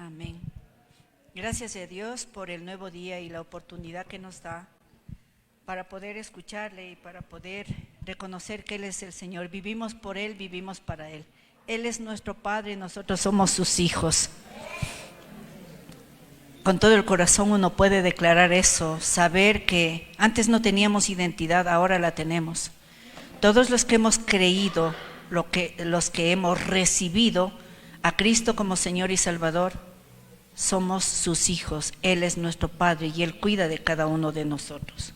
Amén. Gracias a Dios por el nuevo día y la oportunidad que nos da para poder escucharle y para poder reconocer que Él es el Señor. Vivimos por Él, vivimos para Él. Él es nuestro Padre y nosotros somos sus hijos. Con todo el corazón uno puede declarar eso, saber que antes no teníamos identidad, ahora la tenemos. Todos los que hemos creído, los que hemos recibido a Cristo como Señor y Salvador, somos sus hijos. Él es nuestro Padre y Él cuida de cada uno de nosotros.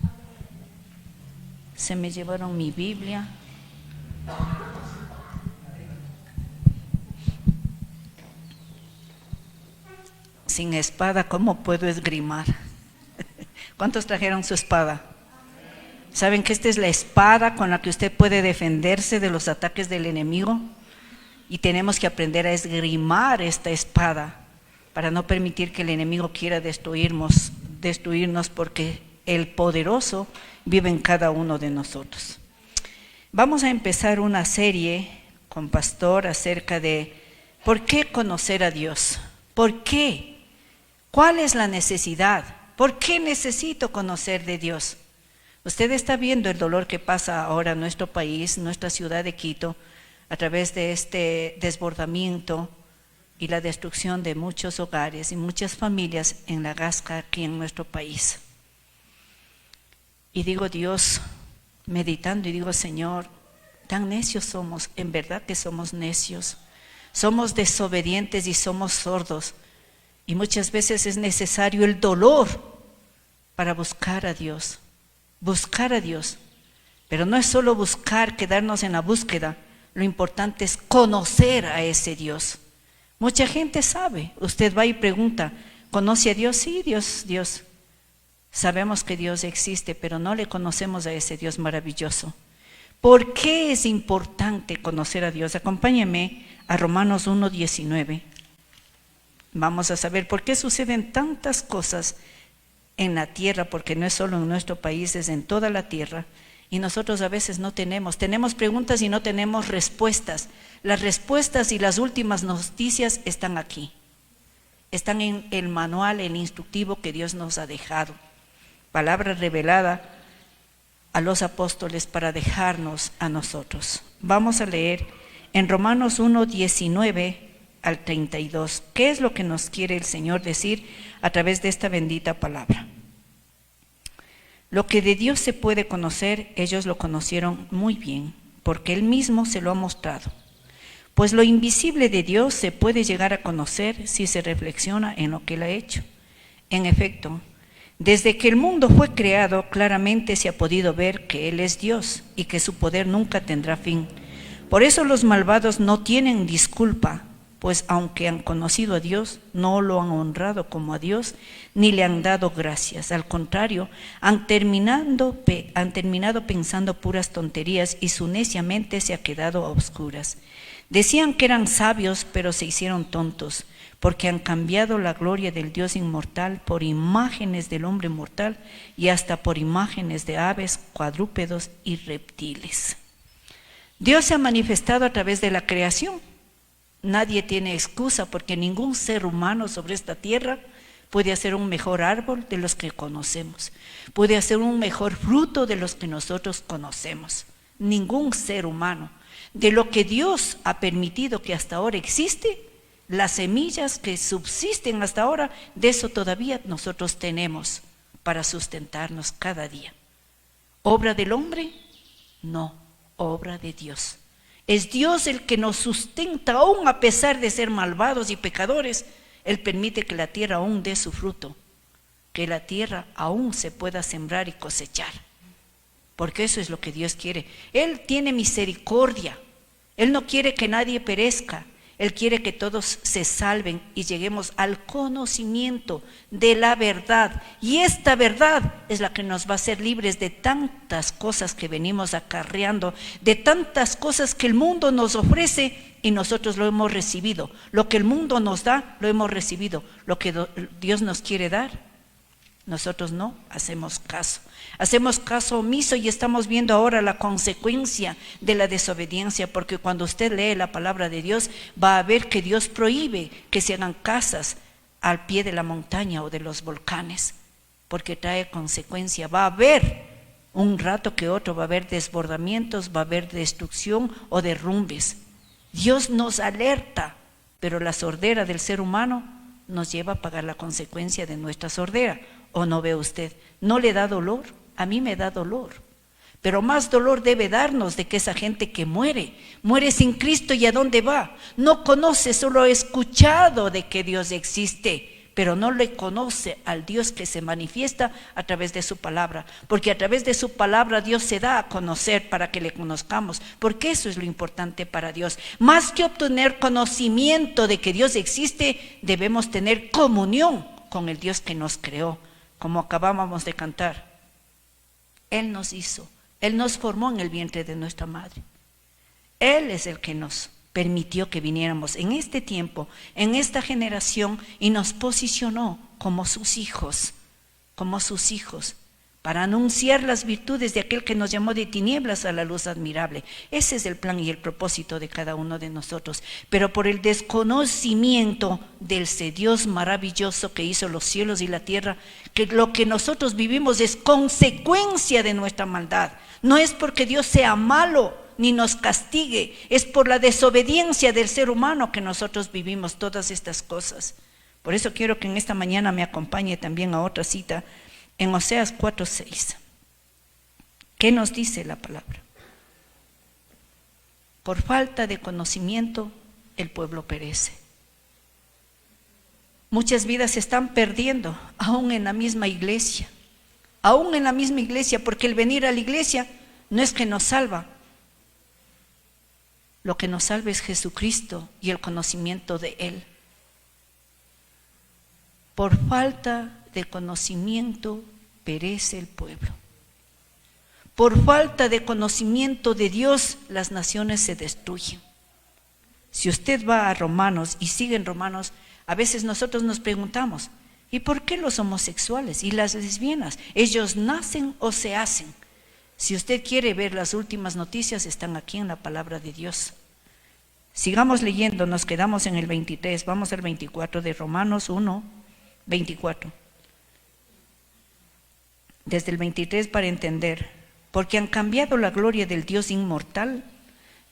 Se me llevaron mi Biblia. Sin espada, ¿cómo puedo esgrimar? ¿Cuántos trajeron su espada? ¿Saben que esta es la espada con la que usted puede defenderse de los ataques del enemigo? Y tenemos que aprender a esgrimar esta espada para no permitir que el enemigo quiera destruirnos, porque el poderoso vive en cada uno de nosotros. Vamos a empezar una serie con Pastor acerca de ¿por qué conocer a Dios? ¿Por qué? ¿Cuál es la necesidad? ¿Por qué necesito conocer de Dios? Usted está viendo el dolor que pasa ahora en nuestro país, nuestra ciudad de Quito, a través de este desbordamiento y la destrucción de muchos hogares y muchas familias en la Gasca aquí en nuestro país. Y digo, Dios, meditando y digo, Señor, tan necios somos, en verdad que somos necios, somos desobedientes y somos sordos. Y muchas veces es necesario el dolor para buscar a Dios, pero no es solo buscar, quedarnos en la búsqueda, lo importante es conocer a ese Dios. Mucha gente sabe, usted va y pregunta, ¿conoce a Dios? Sí, Dios. Sabemos que Dios existe, pero no le conocemos a ese Dios maravilloso. ¿Por qué es importante conocer a Dios? Acompáñeme a Romanos 1:19. Vamos a saber por qué suceden tantas cosas en la tierra, porque no es solo en nuestro país, es en toda la tierra. Y nosotros a veces no tenemos preguntas y no tenemos respuestas. Las respuestas y las últimas noticias están aquí. Están en el manual, el instructivo que Dios nos ha dejado. Palabra revelada a los apóstoles para dejarnos a nosotros. Vamos a leer en Romanos 1:19 al 32. ¿Qué es lo que nos quiere el Señor decir a través de esta bendita palabra? Lo que de Dios se puede conocer, ellos lo conocieron muy bien, porque Él mismo se lo ha mostrado. Pues lo invisible de Dios se puede llegar a conocer si se reflexiona en lo que Él ha hecho. En efecto, desde que el mundo fue creado, claramente se ha podido ver que Él es Dios y que su poder nunca tendrá fin. Por eso los malvados no tienen disculpa, pues aunque han conocido a Dios, no lo han honrado como a Dios, ni le han dado gracias. Al contrario, han terminado pensando puras tonterías y su necia mente se ha quedado a oscuras. Decían que eran sabios, pero se hicieron tontos, porque han cambiado la gloria del Dios inmortal por imágenes del hombre mortal y hasta por imágenes de aves, cuadrúpedos y reptiles. Dios se ha manifestado a través de la creación. Nadie tiene excusa porque ningún ser humano sobre esta tierra puede hacer un mejor árbol de los que conocemos. Puede hacer un mejor fruto de los que nosotros conocemos. Ningún ser humano. De lo que Dios ha permitido que hasta ahora existe, las semillas que subsisten hasta ahora, de eso todavía nosotros tenemos para sustentarnos cada día. ¿Obra del hombre? No, obra de Dios. Es Dios el que nos sustenta aún a pesar de ser malvados y pecadores. Él permite que la tierra aún dé su fruto, que la tierra aún se pueda sembrar y cosechar, porque eso es lo que Dios quiere. Él tiene misericordia, Él no quiere que nadie perezca, Él quiere que todos se salven y lleguemos al conocimiento de la verdad. Y esta verdad es la que nos va a hacer libres de tantas cosas que venimos acarreando, de tantas cosas que el mundo nos ofrece y nosotros lo hemos recibido. Lo que el mundo nos da, lo hemos recibido. Lo que Dios nos quiere dar, nosotros no hacemos caso. Hacemos caso omiso y estamos viendo ahora la consecuencia de la desobediencia, porque cuando usted lee la palabra de Dios va a ver que Dios prohíbe que se hagan casas al pie de la montaña o de los volcanes, porque trae consecuencia. Va a haber un rato que otro, va a haber desbordamientos, va a haber destrucción o derrumbes. Dios nos alerta, pero la sordera del ser humano nos lleva a pagar la consecuencia de nuestra sordera. ¿O no ve usted? ¿No le da dolor? A mí me da dolor. Pero más dolor debe darnos de que esa gente que muere sin Cristo, ¿y a dónde va? No conoce, solo ha escuchado de que Dios existe, pero no le conoce al Dios que se manifiesta a través de su palabra, porque a través de su palabra Dios se da a conocer para que le conozcamos, porque eso es lo importante para Dios. Más que obtener conocimiento de que Dios existe, debemos tener comunión con el Dios que nos creó, como acabábamos de cantar. Él nos hizo, Él nos formó en el vientre de nuestra madre. Él es el que nos permitió que viniéramos en este tiempo, en esta generación, y nos posicionó como sus hijos, para anunciar las virtudes de aquel que nos llamó de tinieblas a la luz admirable. Ese es el plan y el propósito de cada uno de nosotros. Pero por el desconocimiento del Dios maravilloso que hizo los cielos y la tierra, que lo que nosotros vivimos es consecuencia de nuestra maldad. No es porque Dios sea malo ni nos castigue, es por la desobediencia del ser humano que nosotros vivimos todas estas cosas. Por eso quiero que en esta mañana me acompañe también a otra cita en Oseas 4:6. ¿Qué nos dice la palabra? Por falta de conocimiento el pueblo perece. Muchas vidas se están perdiendo, aún en la misma iglesia, porque el venir a la iglesia no es que nos salva. Lo que nos salva es Jesucristo y el conocimiento de Él. Por falta de conocimiento perece el pueblo. Por falta de conocimiento de Dios, las naciones se destruyen. Si usted va a Romanos y sigue en Romanos, a veces nosotros nos preguntamos, ¿y por qué los homosexuales y las lesbianas? ¿Ellos nacen o se hacen? Si usted quiere ver las últimas noticias, están aquí en la palabra de Dios. Sigamos leyendo, nos quedamos en el 23, vamos al 24 de Romanos 1, 24. Desde el 23 para entender, porque han cambiado la gloria del Dios inmortal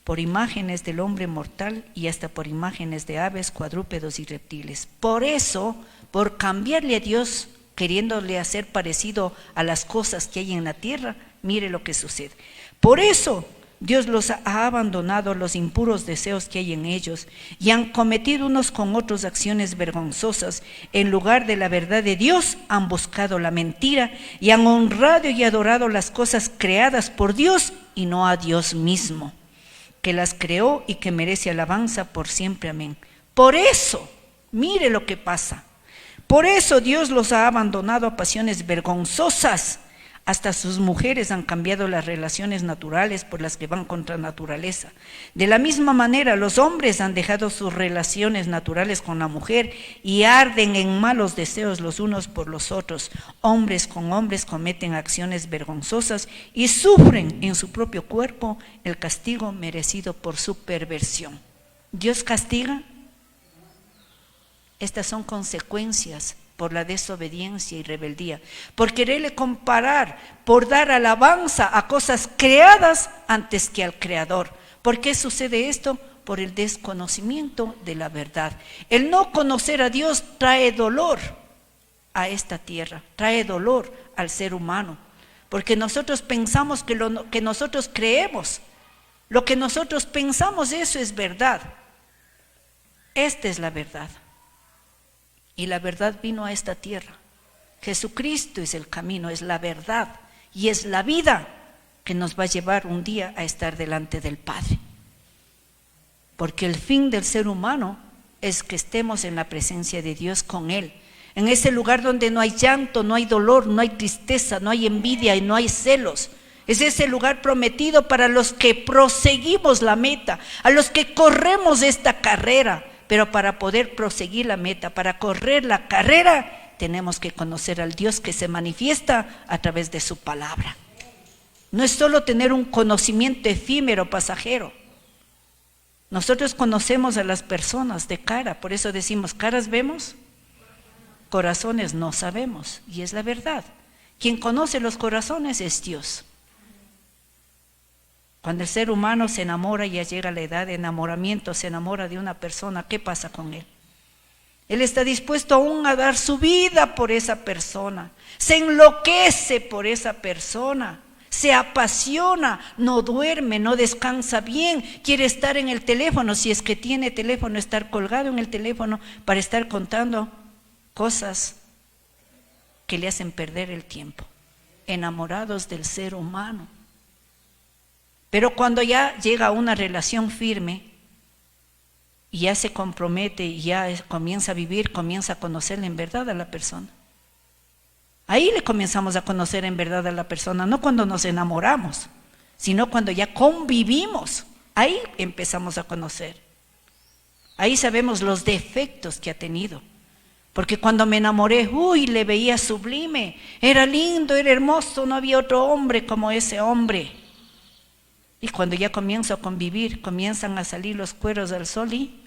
por imágenes del hombre mortal y hasta por imágenes de aves, cuadrúpedos y reptiles. Por eso, por cambiarle a Dios, queriéndole hacer parecido a las cosas que hay en la tierra, mire lo que sucede. Por eso Dios los ha abandonado los impuros deseos que hay en ellos y han cometido unos con otros acciones vergonzosas. En lugar de la verdad de Dios han buscado la mentira y han honrado y adorado las cosas creadas por Dios y no a Dios mismo, que las creó y que merece alabanza por siempre. Amén. Por eso, mire lo que pasa. Por eso Dios los ha abandonado a pasiones vergonzosas. Hasta sus mujeres han cambiado las relaciones naturales por las que van contra naturaleza. De la misma manera, los hombres han dejado sus relaciones naturales con la mujer y arden en malos deseos los unos por los otros. Hombres con hombres cometen acciones vergonzosas y sufren en su propio cuerpo el castigo merecido por su perversión. ¿Dios castiga? Estas son consecuencias por la desobediencia y rebeldía, por quererle comparar, por dar alabanza a cosas creadas antes que al Creador. ¿Por qué sucede esto? Por el desconocimiento de la verdad. El no conocer a Dios trae dolor a esta tierra, trae dolor al ser humano, porque nosotros pensamos que lo que nosotros creemos, lo que nosotros pensamos, eso es verdad. Esta es la verdad. Y la verdad vino a esta tierra. Jesucristo es el camino, es la verdad y es la vida que nos va a llevar un día a estar delante del Padre. Porque el fin del ser humano es que estemos en la presencia de Dios con Él. En ese lugar donde no hay llanto, no hay dolor, no hay tristeza, no hay envidia y no hay celos. Es ese lugar prometido para los que proseguimos la meta, a los que corremos esta carrera. Pero para poder proseguir la meta, para correr la carrera, tenemos que conocer al Dios que se manifiesta a través de su palabra. No es solo tener un conocimiento efímero, pasajero. Nosotros conocemos a las personas de cara, por eso decimos, ¿caras vemos? corazones no sabemos, y es la verdad. Quien conoce los corazones es Dios. Cuando el ser humano se enamora, ya llega a la edad de enamoramiento, se enamora de una persona, ¿qué pasa con él? Él está dispuesto aún a dar su vida por esa persona, se enloquece por esa persona, se apasiona, no duerme, no descansa bien, quiere estar en el teléfono, si es que tiene teléfono, estar colgado en el teléfono para estar contando cosas que le hacen perder el tiempo, enamorados del ser humano. Pero cuando ya llega a una relación firme, y ya se compromete y ya comienza a vivir, comienza a conocerle en verdad a la persona. Ahí le comenzamos a conocer en verdad a la persona, no cuando nos enamoramos, sino cuando ya convivimos. Ahí empezamos a conocer. Ahí sabemos los defectos que ha tenido. Porque cuando me enamoré, le veía sublime, era lindo, era hermoso, no había otro hombre como ese hombre. Y cuando ya comienzo a convivir, comienzan a salir los cueros al sol y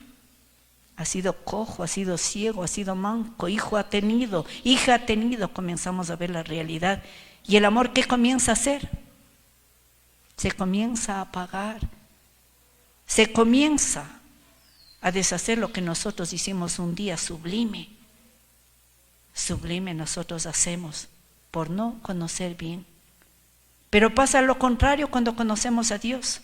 ha sido cojo, ha sido ciego, ha sido manco, hijo ha tenido, hija ha tenido, comenzamos a ver la realidad. ¿Y el amor qué comienza a hacer? Se comienza a apagar, se comienza a deshacer lo que nosotros hicimos un día sublime. Sublime nosotros hacemos por no conocer bien. Pero pasa lo contrario cuando conocemos a Dios.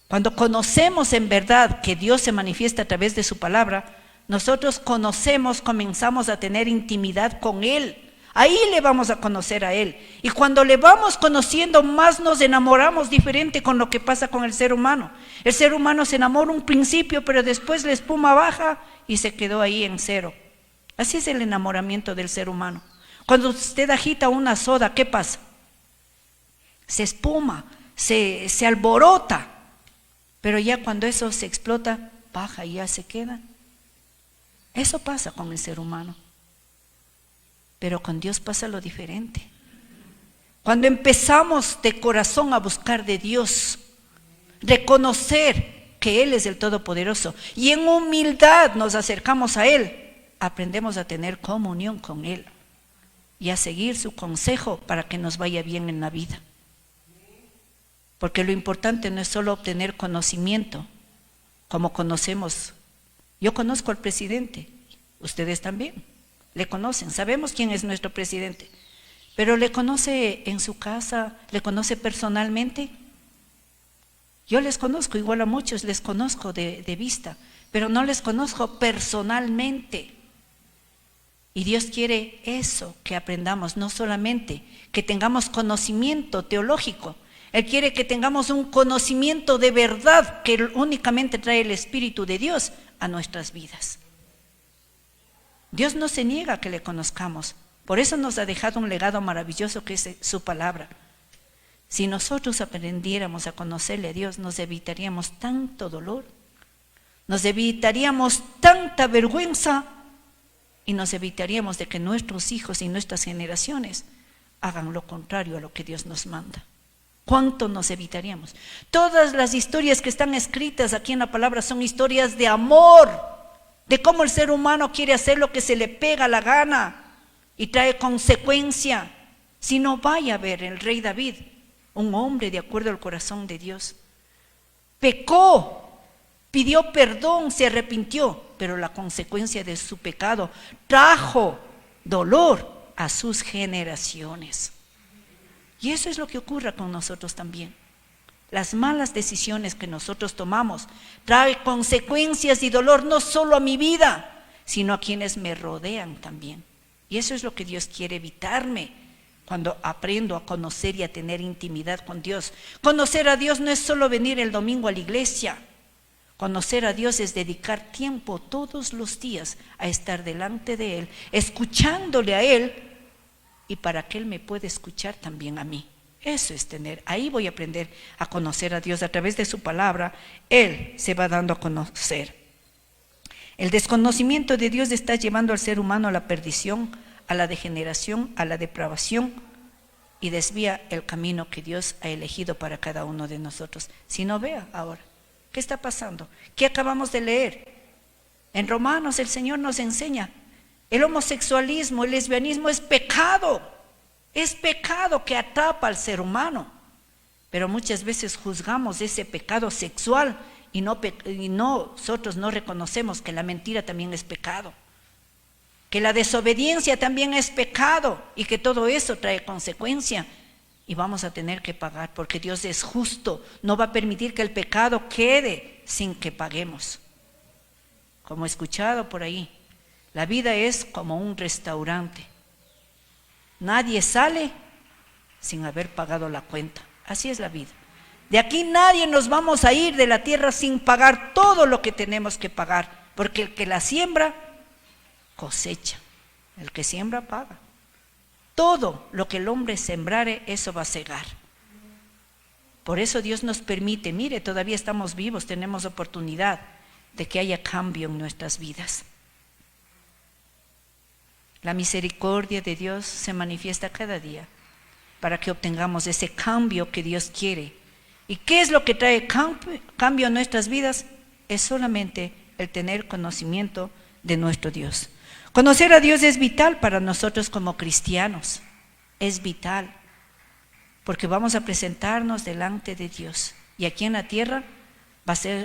Cuando conocemos en verdad que Dios se manifiesta a través de su palabra, nosotros conocemos, comenzamos a tener intimidad con Él. Ahí le vamos a conocer a Él. Y cuando le vamos conociendo, más nos enamoramos, diferente con lo que pasa con el ser humano. El ser humano se enamora un principio, pero después la espuma baja y se quedó ahí en cero. Así es el enamoramiento del ser humano. Cuando usted agita una soda, ¿qué pasa? Se espuma, se alborota. Pero ya cuando eso se explota, baja y ya se queda. Eso pasa con el ser humano. Pero con Dios pasa lo diferente. Cuando empezamos de corazón a buscar de Dios, reconocer que Él es el Todopoderoso y en humildad nos acercamos a Él, aprendemos a tener comunión con Él y a seguir su consejo para que nos vaya bien en la vida. Porque lo importante no es solo obtener conocimiento, como conocemos. Yo conozco al presidente, ustedes también, le conocen, sabemos quién es nuestro presidente, pero ¿le conoce en su casa? ¿Le conoce personalmente? Yo les conozco, igual a muchos les conozco de vista, pero no les conozco personalmente. Y Dios quiere eso, que aprendamos, no solamente que tengamos conocimiento teológico. Él quiere que tengamos un conocimiento de verdad que únicamente trae el Espíritu de Dios a nuestras vidas. Dios no se niega a que le conozcamos. Por eso nos ha dejado un legado maravilloso que es su palabra. Si nosotros aprendiéramos a conocerle a Dios, nos evitaríamos tanto dolor, nos evitaríamos tanta vergüenza y nos evitaríamos de que nuestros hijos y nuestras generaciones hagan lo contrario a lo que Dios nos manda. ¿Cuánto nos evitaríamos? Todas las historias que están escritas aquí en la palabra son historias de amor, de cómo el ser humano quiere hacer lo que se le pega la gana y trae consecuencia. Si no, vaya a ver el rey David, un hombre de acuerdo al corazón de Dios. Pecó, pidió perdón, se arrepintió, pero la consecuencia de su pecado trajo dolor a sus generaciones. Y eso es lo que ocurre con nosotros también. Las malas decisiones que nosotros tomamos traen consecuencias y dolor no solo a mi vida, sino a quienes me rodean también. Y eso es lo que Dios quiere evitarme cuando aprendo a conocer y a tener intimidad con Dios. Conocer a Dios no es solo venir el domingo a la iglesia. Conocer a Dios es dedicar tiempo todos los días a estar delante de Él, escuchándole a Él, y para que Él me pueda escuchar también a mí. Eso es tener, ahí voy a aprender a conocer a Dios a través de su palabra. Él se va dando a conocer. El desconocimiento de Dios está llevando al ser humano a la perdición, a la degeneración, a la depravación y desvía el camino que Dios ha elegido para cada uno de nosotros. Si no, vea ahora, ¿qué está pasando? ¿Qué acabamos de leer? En Romanos el Señor nos enseña El homosexualismo, el lesbianismo es pecado que atrapa al ser humano. Pero muchas veces juzgamos ese pecado sexual y nosotros no reconocemos que la mentira también es pecado, que la desobediencia también es pecado y que todo eso trae consecuencia y vamos a tener que pagar, porque Dios es justo, no va a permitir que el pecado quede sin que paguemos. Como he escuchado por ahí, la vida es como un restaurante, nadie sale sin haber pagado la cuenta. Así es la vida. De aquí nadie nos vamos a ir de la tierra sin pagar todo lo que tenemos que pagar, porque el que la siembra, cosecha. El que siembra, paga. Todo lo que el hombre sembrare, eso va a segar. Por eso Dios nos permite, mire, todavía estamos vivos, tenemos oportunidad de que haya cambio en nuestras vidas. La misericordia de Dios se manifiesta cada día para que obtengamos ese cambio que Dios quiere. ¿Y qué es lo que trae cambio a nuestras vidas? Es solamente el tener conocimiento de nuestro Dios. Conocer a Dios es vital para nosotros como cristianos. Es vital, porque vamos a presentarnos delante de Dios. Y aquí en la tierra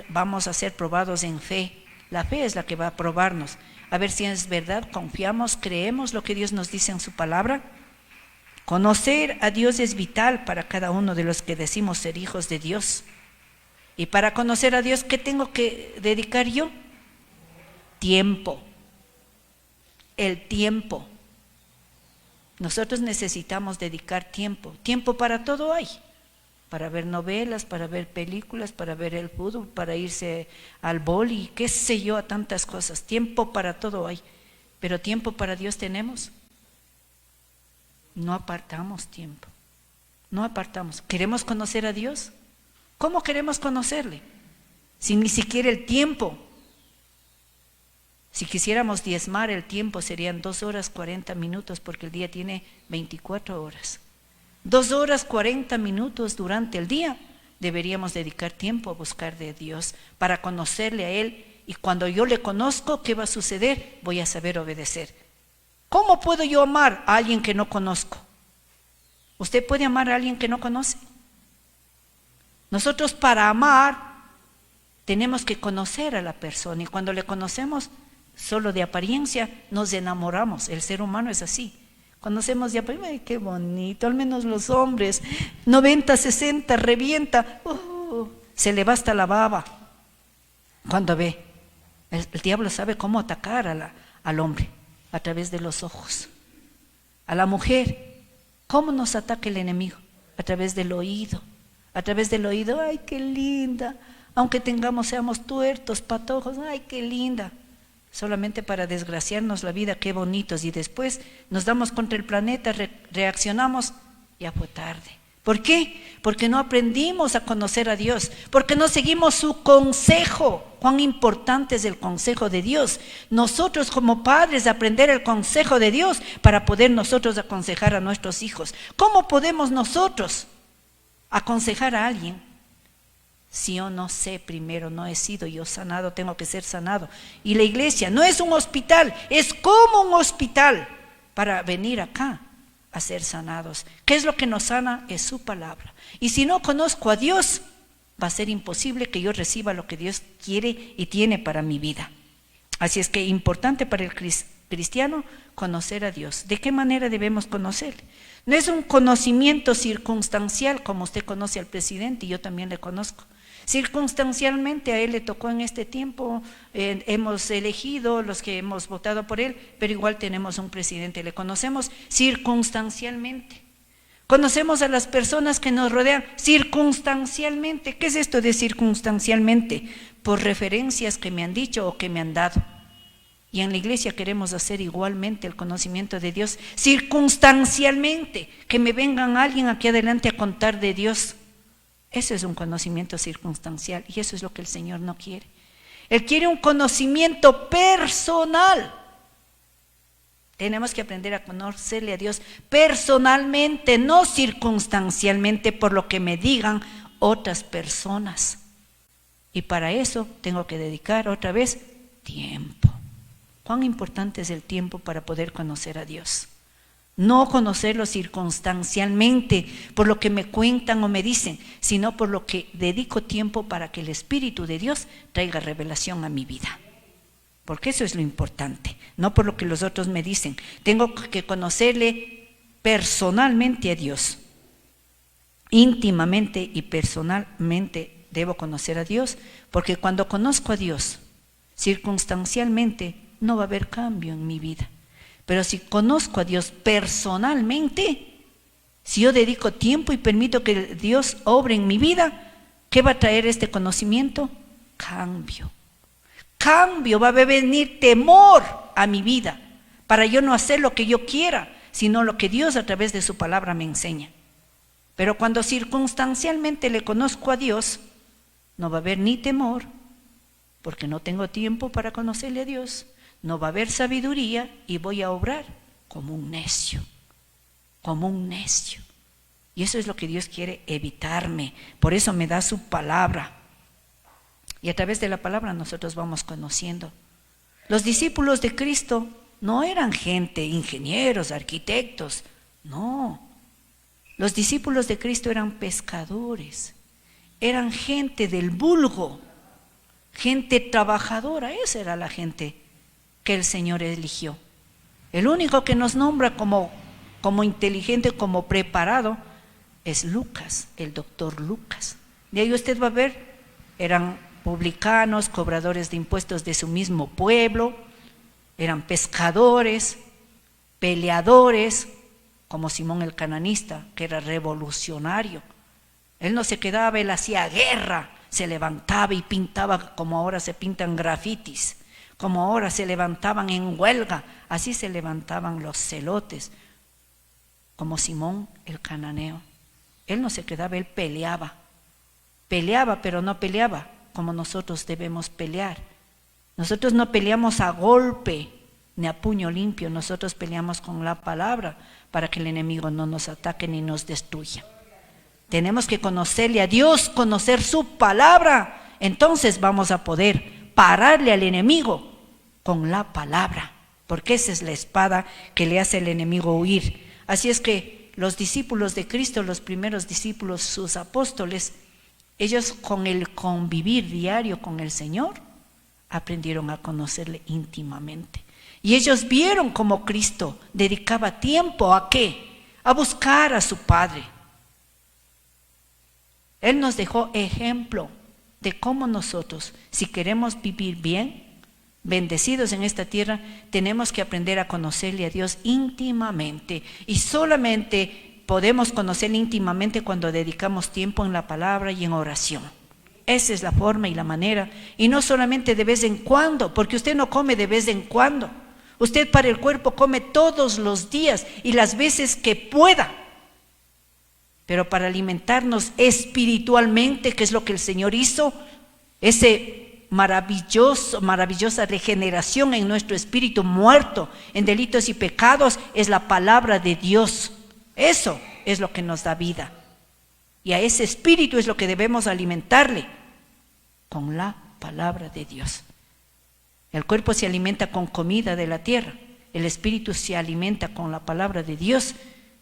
vamos a ser probados en fe. La fe es la que va a probarnos. A ver si es verdad, confiamos, creemos lo que Dios nos dice en su palabra. Conocer a Dios es vital para cada uno de los que decimos ser hijos de Dios. Y para conocer a Dios, ¿qué tengo que dedicar yo? Tiempo. El tiempo. Nosotros necesitamos dedicar tiempo. Tiempo para todo hay. Para ver novelas, para ver películas, para ver el fútbol, para irse al boli, qué sé yo, a tantas cosas. Tiempo para todo hay. Pero tiempo para Dios tenemos. No apartamos tiempo, no apartamos. ¿Queremos conocer a Dios? ¿Cómo queremos conocerle? Si ni siquiera el tiempo. Si quisiéramos diezmar el tiempo serían 2 horas 40 minutos porque el día tiene 24 horas. 2 horas 40 minutos durante el día deberíamos dedicar tiempo a buscar de Dios para conocerle a Él. Y cuando yo le conozco, ¿qué va a suceder? Voy a saber obedecer. ¿Cómo puedo yo amar a alguien que no conozco? ¿Usted puede amar a alguien que no conoce? Nosotros para amar tenemos que conocer a la persona y cuando le conocemos solo de apariencia nos enamoramos. El ser humano es así. Conocemos de apariencia, ¡ay, qué bonito! Al menos los hombres, 90, 60, revienta, se le va hasta la baba. Cuando ve, el diablo sabe cómo atacar al hombre. A través de los ojos. A la mujer, ¿cómo nos ataca el enemigo? A través del oído. A través del oído, ¡ay, qué linda! Aunque seamos tuertos, patojos, ¡ay, qué linda! Solamente para desgraciarnos la vida, qué bonitos. Y después nos damos contra el planeta, reaccionamos, ya fue tarde. ¿Por qué? Porque no aprendimos a conocer a Dios, porque no seguimos su consejo. Cuán importante es el consejo de Dios. Nosotros como padres aprender el consejo de Dios para poder nosotros aconsejar a nuestros hijos. ¿Cómo podemos nosotros aconsejar a alguien si yo no sé primero, no he sido yo sanado, tengo que ser sanado? Y la iglesia no es un hospital, es como un hospital para venir acá a ser sanados. ¿Qué es lo que nos sana? Es su palabra. Y si no conozco a Dios, va a ser imposible que yo reciba lo que Dios quiere y tiene para mi vida. Así es que es importante para el cristiano conocer a Dios. ¿De qué manera debemos conocerle? No es un conocimiento circunstancial como usted conoce al presidente y yo también le conozco. Circunstancialmente a él le tocó en este tiempo, hemos elegido los que hemos votado por él, pero igual tenemos un presidente, le conocemos circunstancialmente. Conocemos a las personas que nos rodean circunstancialmente. ¿Qué es esto de circunstancialmente? Por referencias que me han dicho o que me han dado. Y en la iglesia queremos hacer igualmente el conocimiento de Dios circunstancialmente, que me vengan alguien aquí adelante a contar de Dios. Eso es un conocimiento circunstancial y eso es lo que el Señor no quiere. Él quiere un conocimiento personal. Tenemos que aprender a conocerle a Dios personalmente, no circunstancialmente por lo que me digan otras personas. Y para eso tengo que dedicar otra vez tiempo. cuán importante es el tiempo para poder conocer a Dios. No conocerlo circunstancialmente, por lo que me cuentan o me dicen, sino por lo que dedico tiempo para que el Espíritu de Dios traiga revelación a mi vida. Porque eso es lo importante, no por lo que los otros me dicen. Tengo que conocerle personalmente a Dios. Íntimamente y personalmente debo conocer a Dios, porque cuando conozco a Dios, circunstancialmente no va a haber cambio en mi vida. Pero si conozco a Dios personalmente, si yo dedico tiempo y permito que Dios obre en mi vida, ¿qué va a traer este conocimiento? Cambio. Cambio, va a venir temor a mi vida, para yo no hacer lo que yo quiera, sino lo que Dios a través de su palabra me enseña. Pero cuando circunstancialmente le conozco a Dios, no va a haber ni temor, porque no tengo tiempo para conocerle a Dios. No va a haber sabiduría y voy a obrar como un necio, como un necio. Y eso es lo que Dios quiere evitarme. Por eso me da su palabra. Y a través de la palabra nosotros vamos conociendo. Los discípulos de Cristo no eran gente, ingenieros, arquitectos, no. Los discípulos de Cristo eran pescadores, eran gente del vulgo, gente trabajadora. Esa era la gente que el Señor eligió. El único que nos nombra como inteligente, como preparado, es Lucas, el doctor Lucas. De ahí usted va a ver, eran publicanos, cobradores de impuestos de su mismo pueblo, eran pescadores, peleadores, como Simón el Cananista, que era revolucionario. Él no se quedaba, él hacía guerra, se levantaba y pintaba como ahora se pintan grafitis, como ahora se levantaban en huelga, así se levantaban los celotes, como Simón el Cananeo. Él no se quedaba, él peleaba, pero no peleaba como nosotros debemos pelear. Nosotros no peleamos a golpe ni a puño limpio, nosotros peleamos con la palabra para que el enemigo no nos ataque ni nos destruya. Tenemos que conocerle a Dios, conocer su palabra, entonces vamos a poder pararle al enemigo con la palabra, porque esa es la espada que le hace al enemigo huir. Así es que los discípulos de Cristo, los primeros discípulos, sus apóstoles, ellos con el convivir diario con el Señor, aprendieron a conocerle íntimamente. Y ellos vieron cómo Cristo dedicaba tiempo ¿a qué? A buscar a su Padre. Él nos dejó ejemplo de cómo nosotros, si queremos vivir bien, bendecidos en esta tierra, tenemos que aprender a conocerle a Dios íntimamente. Y solamente podemos conocerle íntimamente cuando dedicamos tiempo en la palabra y en oración. Esa es la forma y la manera. Y no solamente de vez en cuando, porque usted no come de vez en cuando. Usted para el cuerpo come todos los días y las veces que pueda. Pero para alimentarnos espiritualmente, que es lo que el Señor hizo, ese maravillosa regeneración en nuestro espíritu muerto en delitos y pecados, es la palabra de Dios. Eso es lo que nos da vida. Y a ese espíritu es lo que debemos alimentarle con la palabra de Dios. El cuerpo se alimenta con comida de la tierra, el espíritu se alimenta con la palabra de Dios,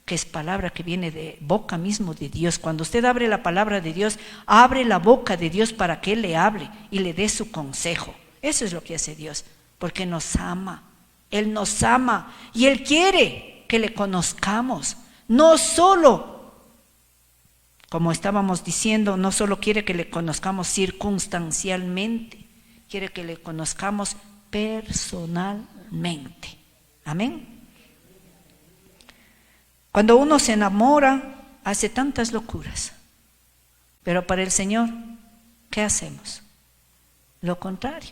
que es palabra que viene de boca mismo de Dios. Cuando usted abre la palabra de Dios, abre la boca de Dios para que Él le hable y le dé su consejo. Eso es lo que hace Dios, porque nos ama. Él nos ama y Él quiere que le conozcamos. No solo, como estábamos diciendo, no solo quiere que le conozcamos circunstancialmente, quiere que le conozcamos personalmente. Amén. Cuando uno se enamora, hace tantas locuras, pero para el Señor, ¿qué hacemos? Lo contrario.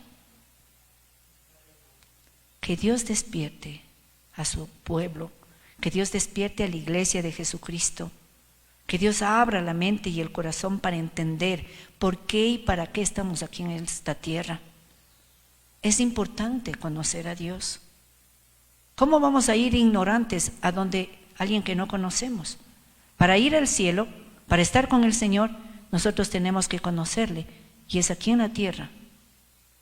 Que Dios despierte a su pueblo, que Dios despierte a la iglesia de Jesucristo, que Dios abra la mente y el corazón para entender por qué y para qué estamos aquí en esta tierra. Es importante conocer a Dios. ¿Cómo vamos a ir ignorantes a donde alguien que no conocemos? Para ir al cielo, para estar con el Señor, nosotros tenemos que conocerle. Y es aquí en la tierra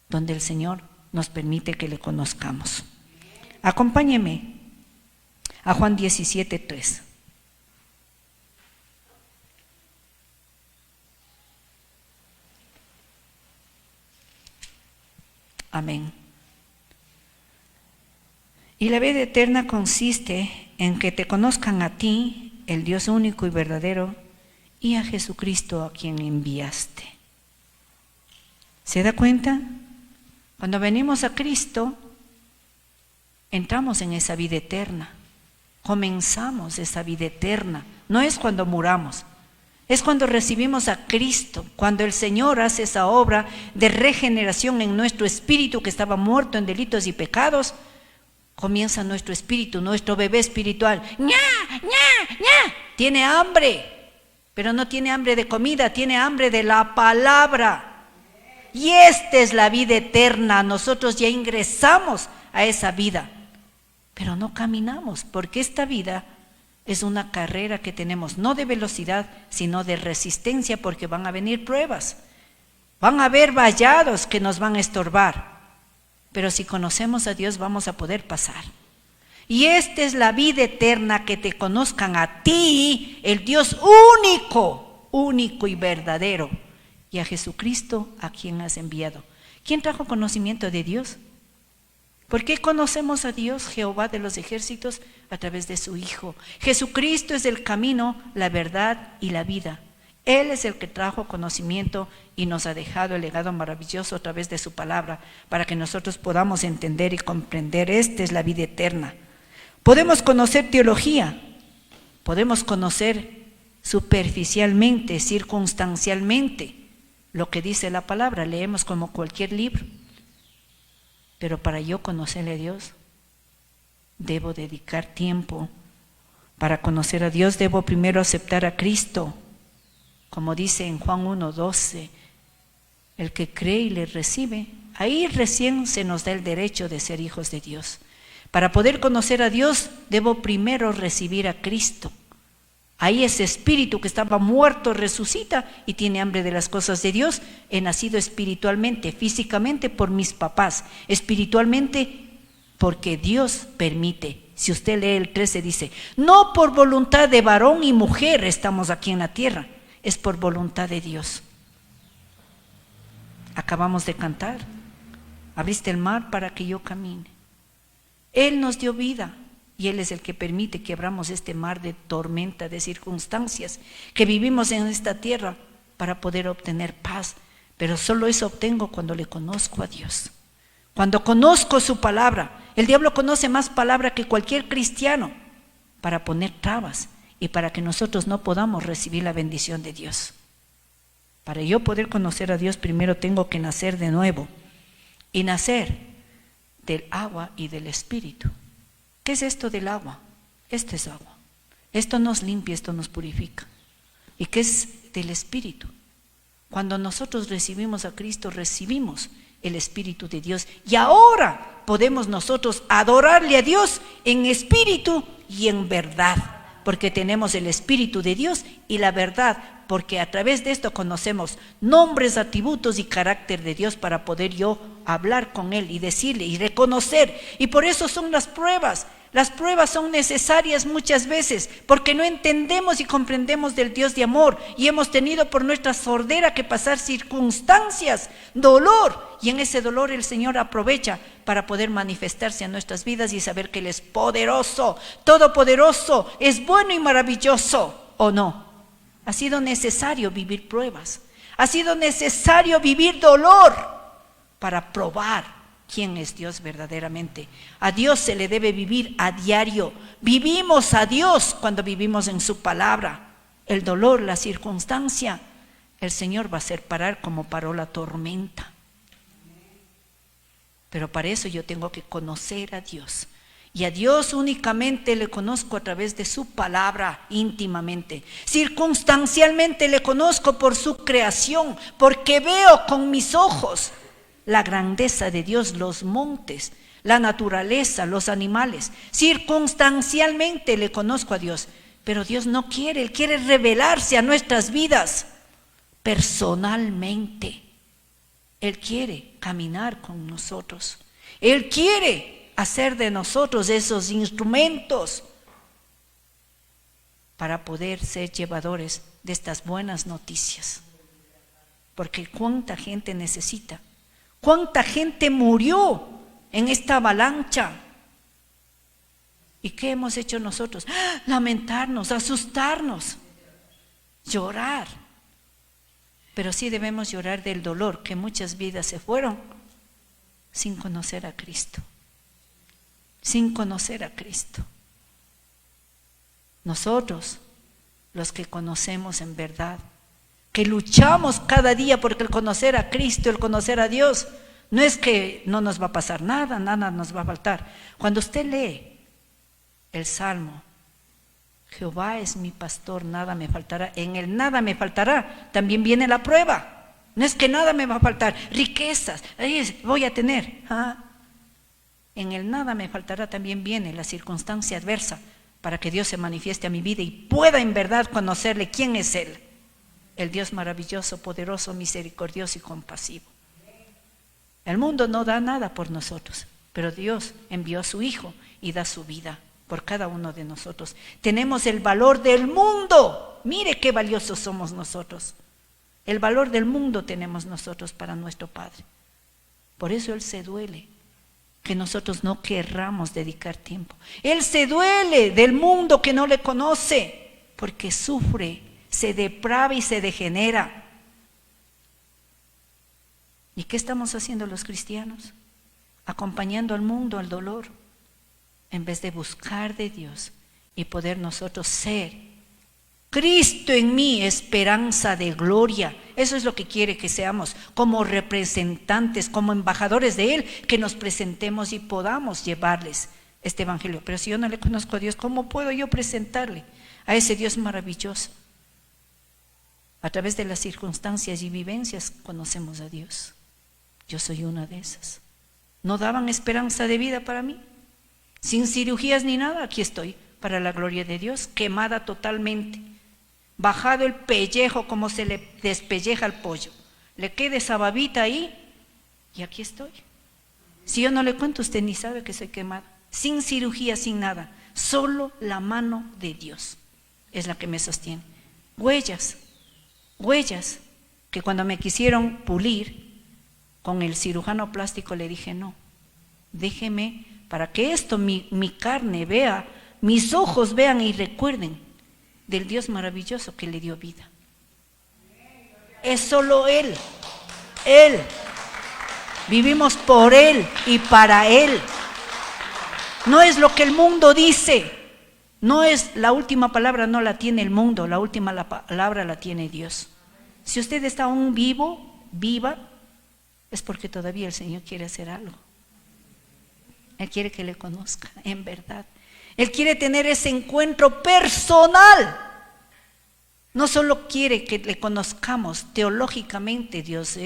donde el Señor nos permite que le conozcamos. Acompáñeme a Juan 17:3. Amén. Y la vida eterna consiste en que te conozcan a ti, el Dios único y verdadero, y a Jesucristo a quien enviaste. ¿Se da cuenta? Cuando venimos a Cristo, entramos en esa vida eterna. Comenzamos esa vida eterna. No es cuando muramos. Es cuando recibimos a Cristo, cuando el Señor hace esa obra de regeneración en nuestro espíritu que estaba muerto en delitos y pecados. Comienza nuestro espíritu, nuestro bebé espiritual. ¡Ña! ¡Ña! ¡Ña! Tiene hambre, pero no tiene hambre de comida, tiene hambre de la palabra. Y esta es la vida eterna. Nosotros ya ingresamos a esa vida, pero no caminamos, porque esta vida es una carrera que tenemos, no de velocidad, sino de resistencia, porque van a venir pruebas. Van a haber vallados que nos van a estorbar. Pero si conocemos a Dios vamos a poder pasar. Y esta es la vida eterna, que te conozcan a ti, el Dios único, único y verdadero, y a Jesucristo a quien has enviado. ¿Quién trajo conocimiento de Dios? ¿Por qué conocemos a Dios, Jehová de los ejércitos? A través de su Hijo. Jesucristo es el camino, la verdad y la vida. Él es el que trajo conocimiento y nos ha dejado el legado maravilloso a través de su palabra, para que nosotros podamos entender y comprender. Esta es la vida eterna. Podemos conocer teología, podemos conocer superficialmente, circunstancialmente, lo que dice la palabra, leemos como cualquier libro. Pero para yo conocerle a Dios, debo dedicar tiempo. Para conocer a Dios debo primero aceptar a Cristo. Como dice en Juan 1:12, el que cree y le recibe, ahí recién se nos da el derecho de ser hijos de Dios. Para poder conocer a Dios, debo primero recibir a Cristo. Ahí ese espíritu que estaba muerto resucita y tiene hambre de las cosas de Dios. He nacido espiritualmente, físicamente por mis papás, espiritualmente porque Dios permite. Si usted lee el 13 dice, no por voluntad de varón y mujer estamos aquí en la tierra, es por voluntad de Dios. Acabamos de cantar, abriste el mar para que yo camine. Él nos dio vida y Él es el que permite que abramos este mar de tormenta, de circunstancias, que vivimos en esta tierra para poder obtener paz. Pero solo eso obtengo cuando le conozco a Dios, cuando conozco su palabra. El diablo conoce más palabra que cualquier cristiano para poner trabas y para que nosotros no podamos recibir la bendición de Dios. Para yo poder conocer a Dios, primero tengo que nacer de nuevo, y nacer del agua y del espíritu. ¿Qué es esto del agua? Esto es agua. Esto nos limpia, esto nos purifica. ¿Y qué es del espíritu? Cuando nosotros recibimos a Cristo, recibimos el Espíritu de Dios. Y ahora podemos nosotros adorarle a Dios en espíritu y en verdad, porque tenemos el Espíritu de Dios y la verdad, porque a través de esto conocemos nombres, atributos y carácter de Dios para poder yo hablar con Él y decirle y reconocer. Y por eso son las pruebas. Las pruebas son necesarias muchas veces porque no entendemos y comprendemos del Dios de amor y hemos tenido por nuestra sordera que pasar circunstancias, dolor, y en ese dolor el Señor aprovecha para poder manifestarse a nuestras vidas y saber que Él es poderoso, todopoderoso, es bueno y maravilloso, ¿o no? Ha sido necesario vivir pruebas, ha sido necesario vivir dolor para probar quién es Dios verdaderamente. A Dios se le debe vivir a diario. Vivimos a Dios cuando vivimos en su palabra. El dolor, la circunstancia, el Señor va a hacer parar como paró la tormenta. Pero para eso yo tengo que conocer a Dios. Y a Dios únicamente le conozco a través de su palabra íntimamente. Circunstancialmente le conozco por su creación, porque veo con mis ojos la grandeza de Dios, los montes, la naturaleza, los animales. Circunstancialmente le conozco a Dios, pero Dios no quiere, Él quiere revelarse a nuestras vidas personalmente. Él quiere caminar con nosotros. Él quiere hacer de nosotros esos instrumentos para poder ser llevadores de estas buenas noticias. Porque cuánta gente necesita, cuánta gente murió en esta avalancha. ¿Y qué hemos hecho nosotros? Lamentarnos, asustarnos, llorar. Pero sí debemos llorar del dolor, que muchas vidas se fueron sin conocer a Cristo. Sin conocer a Cristo. Nosotros, los que conocemos en verdad, que luchamos cada día porque el conocer a Cristo, el conocer a Dios, no es que no nos va a pasar nada, nada nos va a faltar. Cuando usted lee el Salmo, Jehová es mi pastor, nada me faltará. En el nada me faltará también viene la prueba. No es que nada me va a faltar, riquezas, voy a tener. En el nada me faltará también viene la circunstancia adversa para que Dios se manifieste a mi vida y pueda en verdad conocerle quién es Él. El Dios maravilloso, poderoso, misericordioso y compasivo. El mundo no da nada por nosotros, pero Dios envió a su Hijo y da su vida por cada uno de nosotros. Tenemos el valor del mundo. Mire qué valiosos somos nosotros. El valor del mundo tenemos nosotros para nuestro Padre. Por eso Él se duele que nosotros no querramos dedicar tiempo. Él se duele del mundo que no le conoce, porque sufre, se deprava y se degenera. ¿Y qué estamos haciendo los cristianos? Acompañando al mundo al dolor, en vez de buscar de Dios y poder nosotros ser Cristo en mí, esperanza de gloria. Eso es lo que quiere que seamos, como representantes, como embajadores de Él, que nos presentemos y podamos llevarles este evangelio. Pero si yo no le conozco a Dios, ¿cómo puedo yo presentarle a ese Dios maravilloso? A través de las circunstancias y vivencias conocemos a Dios. Yo soy una de esas. No daban esperanza de vida para mí. Sin cirugías ni nada, aquí estoy, para la gloria de Dios, quemada totalmente, bajado el pellejo como se le despelleja al pollo, le queda esa babita ahí y aquí estoy. Si yo no le cuento, usted ni sabe que soy quemada, sin cirugía, sin nada, solo la mano de Dios es la que me sostiene. Huellas que cuando me quisieron pulir con el cirujano plástico le dije no, déjeme para que esto, mi carne vea, mis ojos vean y recuerden del Dios maravilloso que le dio vida. Es solo Él. Vivimos por Él y para Él. No es lo que el mundo dice. No es la última palabra, no la tiene el mundo, la última palabra la tiene Dios. Si usted está aún viva, es porque todavía el Señor quiere hacer algo. Él quiere que le conozca en verdad. Él quiere tener ese encuentro personal. No solo quiere que le conozcamos teológicamente, Dios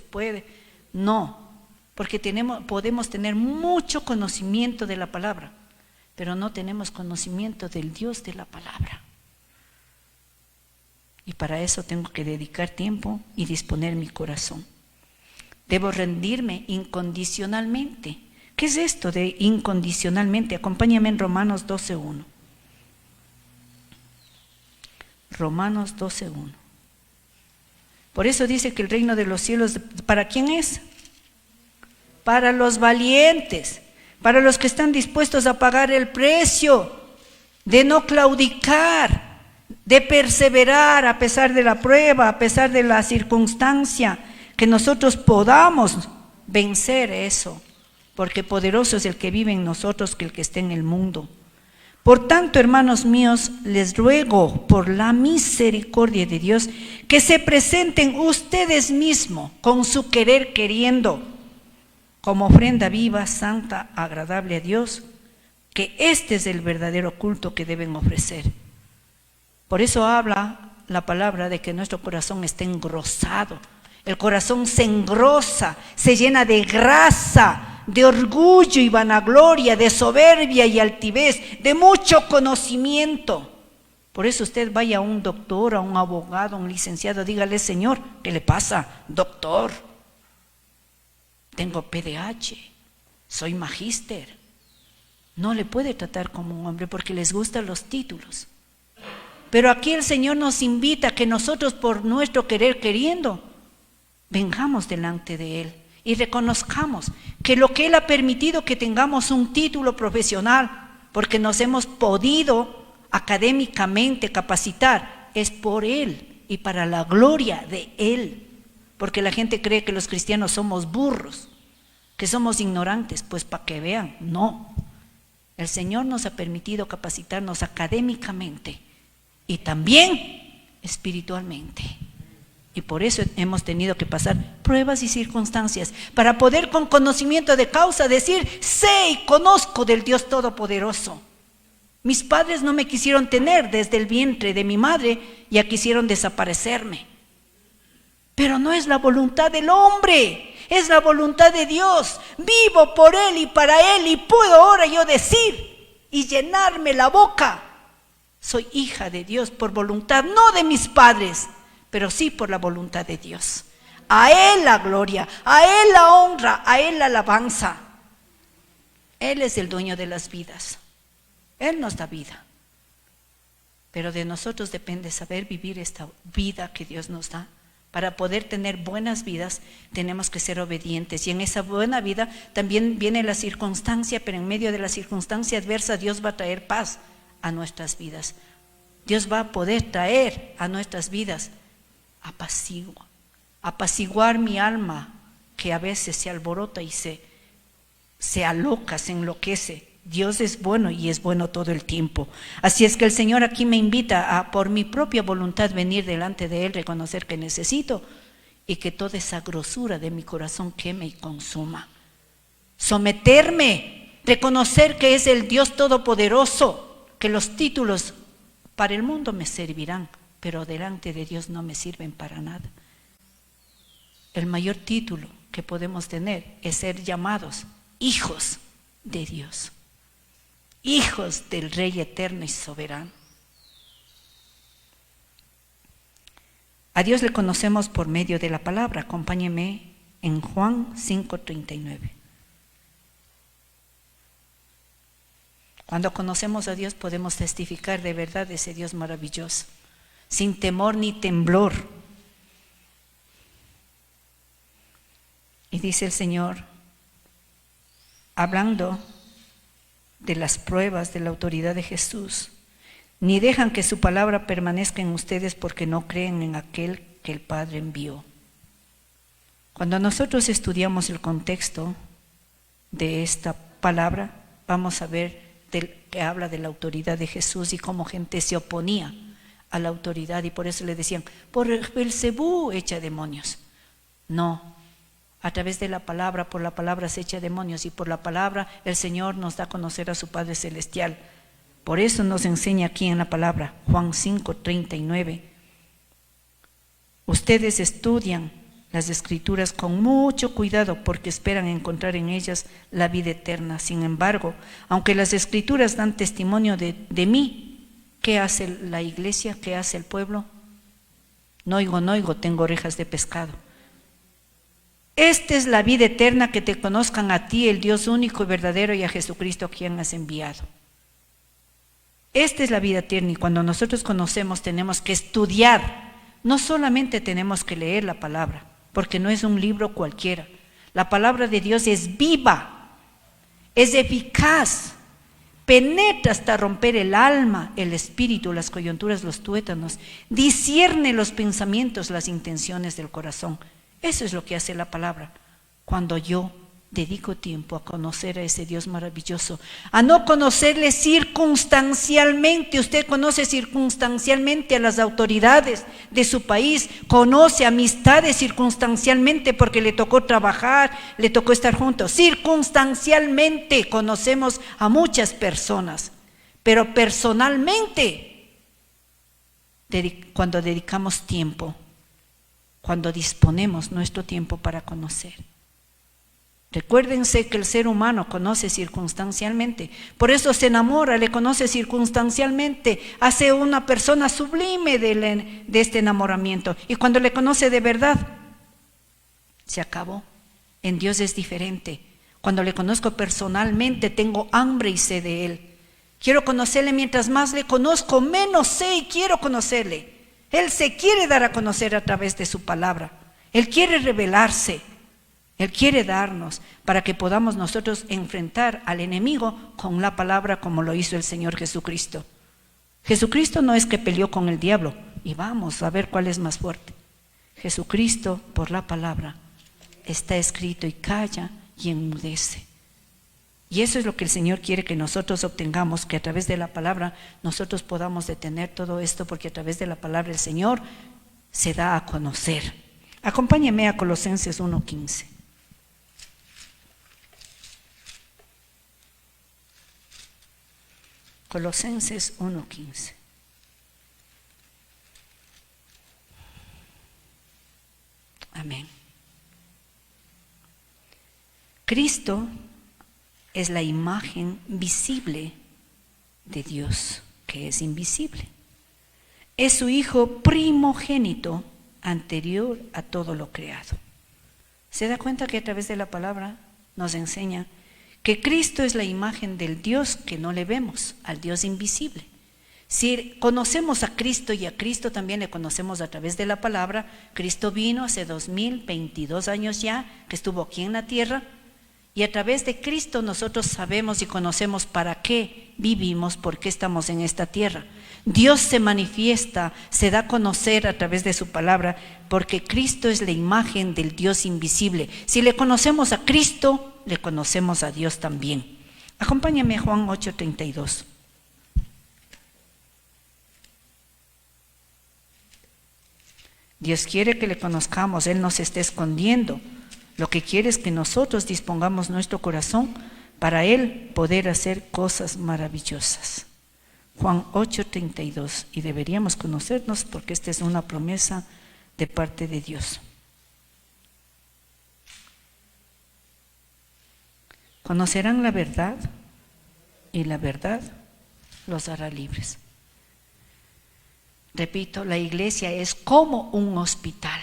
puede. No, porque podemos tener mucho conocimiento de la palabra, pero no tenemos conocimiento del Dios de la palabra. Y para eso tengo que dedicar tiempo y disponer mi corazón. Debo rendirme incondicionalmente. ¿Qué es esto de incondicionalmente? Acompáñame en Romanos 12:1. Romanos 12:1. Por eso dice que el reino de los cielos, ¿para quién es? Para los valientes, para los que están dispuestos a pagar el precio, de no claudicar, de perseverar a pesar de la prueba, a pesar de la circunstancia, que nosotros podamos vencer eso. Porque poderoso es el que vive en nosotros que el que está en el mundo. Por tanto, hermanos míos, les ruego por la misericordia de Dios que se presenten ustedes mismos con su querer queriendo, como ofrenda viva, santa, agradable a Dios, que este es el verdadero culto que deben ofrecer. Por eso habla la palabra de que nuestro corazón está engrosado. El corazón se engrosa, se llena de grasa, de orgullo y vanagloria, de soberbia y altivez, de mucho conocimiento. Por eso usted vaya a un doctor, a un abogado, a un licenciado, dígale: Señor, ¿qué le pasa, doctor? tengo PDH, soy magíster. No le puede tratar como un hombre porque les gustan los títulos. Pero aquí el Señor nos invita a que nosotros por nuestro querer queriendo vengamos delante de Él y reconozcamos que lo que Él ha permitido que tengamos un título profesional, porque nos hemos podido académicamente capacitar, es por Él y para la gloria de Él. Porque la gente cree que los cristianos somos burros, que somos ignorantes. Pues para que vean, no. El Señor nos ha permitido capacitarnos académicamente y también espiritualmente. Y por eso hemos tenido que pasar pruebas y circunstancias para poder con conocimiento de causa decir, sé y conozco del Dios Todopoderoso. Mis padres no me quisieron tener desde el vientre de mi madre, ya quisieron desaparecerme. Pero no es la voluntad del hombre, es la voluntad de Dios. Vivo por Él y para Él y puedo ahora yo decir y llenarme la boca. Soy hija de Dios por voluntad, no de mis padres, pero sí por la voluntad de Dios. A Él la gloria, a Él la honra, a Él la alabanza. Él es el dueño de las vidas. Él nos da vida. Pero de nosotros depende saber vivir esta vida que Dios nos da. Para poder tener buenas vidas tenemos que ser obedientes, y en esa buena vida también viene la circunstancia, pero en medio de la circunstancia adversa Dios va a traer paz a nuestras vidas. Dios va a poder traer a nuestras vidas apaciguar mi alma, que a veces se alborota y se aloca, se enloquece. Dios es bueno y es bueno todo el tiempo. Así es que el Señor aquí me invita a, por mi propia voluntad, venir delante de Él, reconocer que necesito y que toda esa grosura de mi corazón queme y consuma. Someterme, reconocer que es el Dios Todopoderoso, que los títulos para el mundo me servirán, pero delante de Dios no me sirven para nada. El mayor título que podemos tener es ser llamados hijos de Dios. Hijos del Rey eterno y soberano. A Dios le conocemos por medio de la palabra. Acompáñeme en Juan 5:39. Cuando conocemos a Dios podemos testificar de verdad de ese Dios maravilloso, sin temor ni temblor. Y dice el Señor, hablando de las pruebas de la autoridad de Jesús, ni dejan que su palabra permanezca en ustedes porque no creen en aquel que el Padre envió. Cuando nosotros estudiamos el contexto de esta palabra, vamos a ver que habla de la autoridad de Jesús y cómo gente se oponía a la autoridad, y por eso le decían, por Belcebú echa demonios. No. A través de la palabra, por la palabra se echa demonios, y por la palabra el Señor nos da a conocer a su Padre Celestial. Por eso nos enseña aquí en la palabra, Juan 5:39. Ustedes estudian las Escrituras con mucho cuidado porque esperan encontrar en ellas la vida eterna. Sin embargo, aunque las Escrituras dan testimonio de mí, ¿qué hace la iglesia? ¿Qué hace el pueblo? No oigo, tengo orejas de pescado. Esta es la vida eterna, que te conozcan a ti, el Dios único y verdadero, y a Jesucristo a quien has enviado. Esta es la vida eterna, y cuando nosotros conocemos tenemos que estudiar. No solamente tenemos que leer la palabra, porque no es un libro cualquiera. La palabra de Dios es viva, es eficaz, penetra hasta romper el alma, el espíritu, las coyunturas, los tuétanos, discierne los pensamientos, las intenciones del corazón. Eso es lo que hace la palabra. Cuando yo dedico tiempo a conocer a ese Dios maravilloso, a no conocerle circunstancialmente. Usted conoce circunstancialmente a las autoridades de su país, conoce amistades circunstancialmente porque le tocó trabajar, le tocó estar juntos. Circunstancialmente conocemos a muchas personas, pero personalmente, cuando dedicamos tiempo, cuando disponemos nuestro tiempo para conocer. Recuérdense que el ser humano conoce circunstancialmente, por eso se enamora, le conoce circunstancialmente, hace una persona sublime de este enamoramiento, y cuando le conoce de verdad, se acabó. En Dios es diferente. Cuando le conozco personalmente, tengo hambre y sed de Él. Quiero conocerle. Mientras más le conozco, menos sé y quiero conocerle. Él se quiere dar a conocer a través de su palabra. Él quiere revelarse. Él quiere darnos para que podamos nosotros enfrentar al enemigo con la palabra, como lo hizo el Señor Jesucristo. Jesucristo no es que peleó con el diablo y vamos a ver cuál es más fuerte. Jesucristo, por la palabra, está escrito y calla y enmudece. Y eso es lo que el Señor quiere que nosotros obtengamos, que a través de la palabra nosotros podamos detener todo esto, porque a través de la palabra el Señor se da a conocer. Acompáñeme a Colosenses 1:15. Colosenses 1:15. Amén. Cristo es la imagen visible de Dios, que es invisible. Es su Hijo primogénito, anterior a todo lo creado. ¿Se da cuenta que a través de la palabra nos enseña que Cristo es la imagen del Dios que no le vemos, al Dios invisible? Si conocemos a Cristo y a Cristo también le conocemos a través de la palabra, Cristo vino hace 2022 años ya, que estuvo aquí en la tierra, y a través de Cristo nosotros sabemos y conocemos para qué vivimos, por qué estamos en esta tierra. Dios se manifiesta, se da a conocer a través de su palabra, porque Cristo es la imagen del Dios invisible. Si le conocemos a Cristo, le conocemos a Dios también. Acompáñame a Juan 8:32. Dios quiere que le conozcamos, Él no se está escondiendo. Lo que quiere es que nosotros dispongamos nuestro corazón para Él poder hacer cosas maravillosas. Juan 8:32, y deberíamos conocernos porque esta es una promesa de parte de Dios. Conocerán la verdad y la verdad los hará libres. Repito, la iglesia es como un hospital.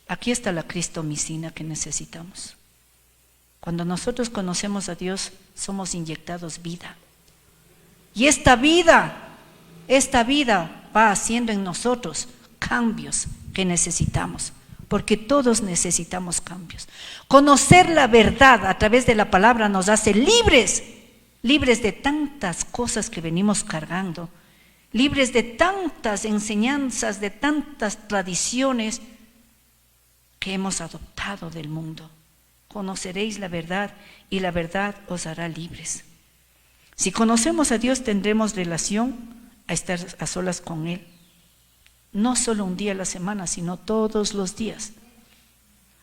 Aquí está la cristomicina que necesitamos. Cuando nosotros conocemos a Dios, somos inyectados vida. Y esta vida va haciendo en nosotros cambios que necesitamos, porque todos necesitamos cambios. Conocer la verdad a través de la palabra nos hace libres de tantas cosas que venimos cargando, libres de tantas enseñanzas, de tantas tradiciones que hemos adoptado del mundo. Conoceréis la verdad y la verdad os hará libres. Si conocemos a Dios, tendremos relación a estar a solas con Él. No solo un día a la semana, sino todos los días.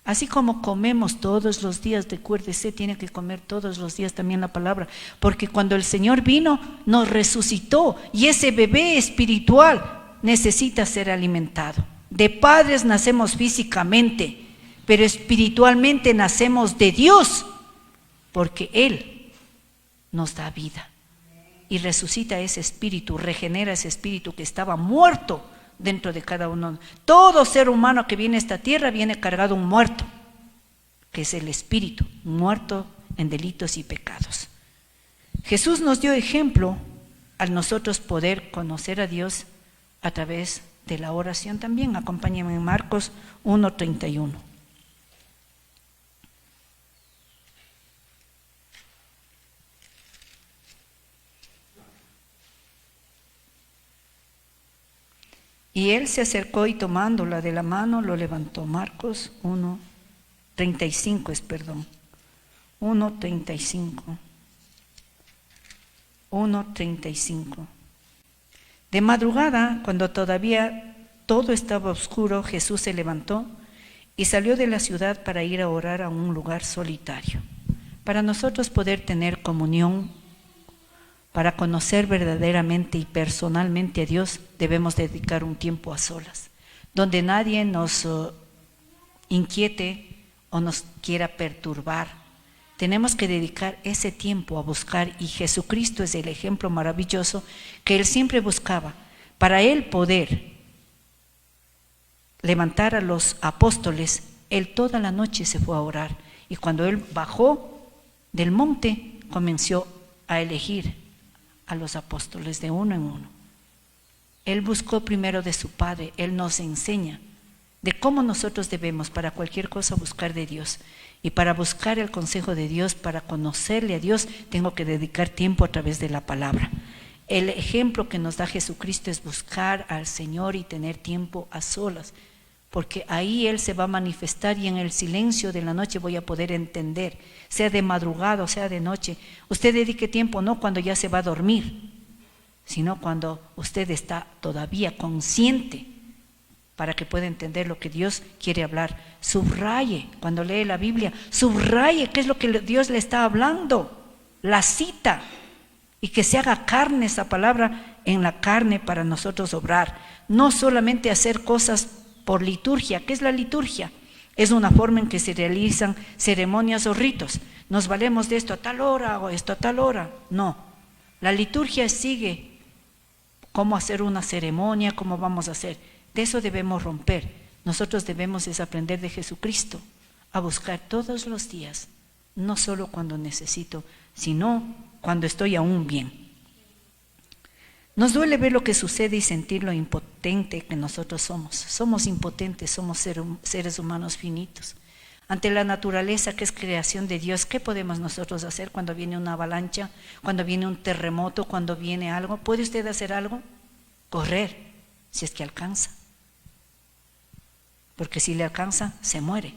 Así como comemos todos los días, recuérdese, tiene que comer todos los días también la palabra. Porque cuando el Señor vino, nos resucitó. Y ese bebé espiritual necesita ser alimentado. De padres nacemos físicamente, pero espiritualmente nacemos de Dios, porque Él nos da vida y resucita ese espíritu, regenera ese espíritu que estaba muerto dentro de cada uno. Todo ser humano que viene a esta tierra viene cargado un muerto, que es el espíritu, muerto en delitos y pecados. Jesús nos dio ejemplo al nosotros poder conocer a Dios a través de la oración también. Acompáñenme en Marcos 1:31. Y él se acercó y tomándola de la mano lo levantó. Marcos 1:35 es, perdón. 1:35. 1:35. De madrugada, cuando todavía todo estaba oscuro, Jesús se levantó y salió de la ciudad para ir a orar a un lugar solitario. Para nosotros poder tener comunión, para conocer verdaderamente y personalmente a Dios, debemos dedicar un tiempo a solas, donde nadie nos inquiete o nos quiera perturbar. Tenemos que dedicar ese tiempo a buscar, y Jesucristo es el ejemplo maravilloso que Él siempre buscaba. Para Él poder levantar a los apóstoles, Él toda la noche se fue a orar. Y cuando él bajó del monte, comenzó a elegir a los apóstoles de uno en uno. Él buscó primero de su Padre. Él nos enseña de cómo nosotros debemos para cualquier cosa buscar de Dios. Y para buscar el consejo de Dios, para conocerle a Dios, tengo que dedicar tiempo a través de la palabra. El ejemplo que nos da Jesucristo es buscar al Señor y tener tiempo a solas, porque ahí Él se va a manifestar y en el silencio de la noche voy a poder entender, sea de madrugada o sea de noche. Usted dedique tiempo no cuando ya se va a dormir, sino cuando usted está todavía consciente, para que pueda entender lo que Dios quiere hablar. Subraye, cuando lee la Biblia, subraye qué es lo que Dios le está hablando, la cita, y que se haga carne esa palabra en la carne para nosotros obrar. No solamente hacer cosas por liturgia. ¿Qué es la liturgia? Es una forma en que se realizan ceremonias o ritos. Nos valemos de esto a tal hora o esto a tal hora. No, la liturgia sigue cómo hacer una ceremonia, cómo vamos a hacer. De eso debemos romper. Nosotros debemos desaprender de Jesucristo, a buscar todos los días, no solo cuando necesito, sino cuando estoy aún bien. Nos duele ver lo que sucede y sentir lo impotente que nosotros somos. Somos impotentes, somos seres humanos finitos. Ante la naturaleza que es creación de Dios, ¿qué podemos nosotros hacer cuando viene una avalancha, cuando viene un terremoto, cuando viene algo? ¿Puede usted hacer algo? Correr, si es que alcanza. Porque si le alcanza, se muere.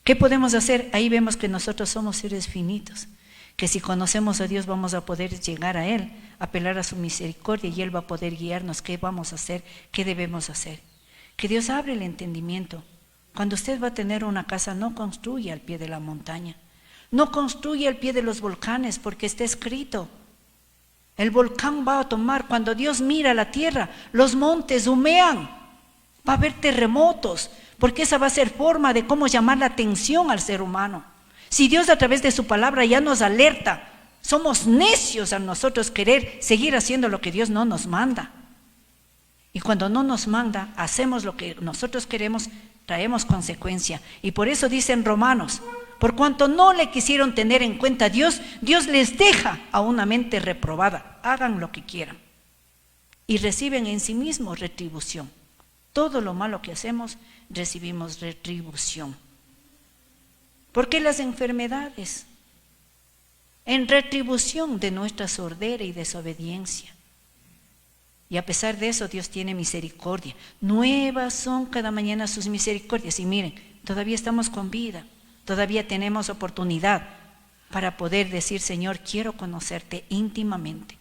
¿Qué podemos hacer? Ahí vemos que nosotros somos seres finitos, que si conocemos a Dios vamos a poder llegar a Él, apelar a su misericordia y Él va a poder guiarnos. ¿Qué vamos a hacer? ¿Qué debemos hacer? Que Dios abre el entendimiento. Cuando usted va a tener una casa, no construya al pie de la montaña, no construya al pie de los volcanes, porque está escrito, el volcán va a tomar. Cuando Dios mira la tierra, los montes humean, va a haber terremotos, porque esa va a ser forma de cómo llamar la atención al ser humano. Si Dios a través de su palabra ya nos alerta, somos necios a nosotros querer seguir haciendo lo que Dios no nos manda. Y cuando no nos manda, hacemos lo que nosotros queremos, traemos consecuencia. Y por eso dicen Romanos, por cuanto no le quisieron tener en cuenta a Dios, Dios les deja a una mente reprobada. Hagan lo que quieran. Y reciben en sí mismos retribución. Todo lo malo que hacemos, recibimos retribución. ¿Por qué las enfermedades? En retribución de nuestra sordera y desobediencia. Y a pesar de eso, Dios tiene misericordia. Nuevas son cada mañana sus misericordias. Y miren, todavía estamos con vida, todavía tenemos oportunidad para poder decir, Señor, quiero conocerte íntimamente,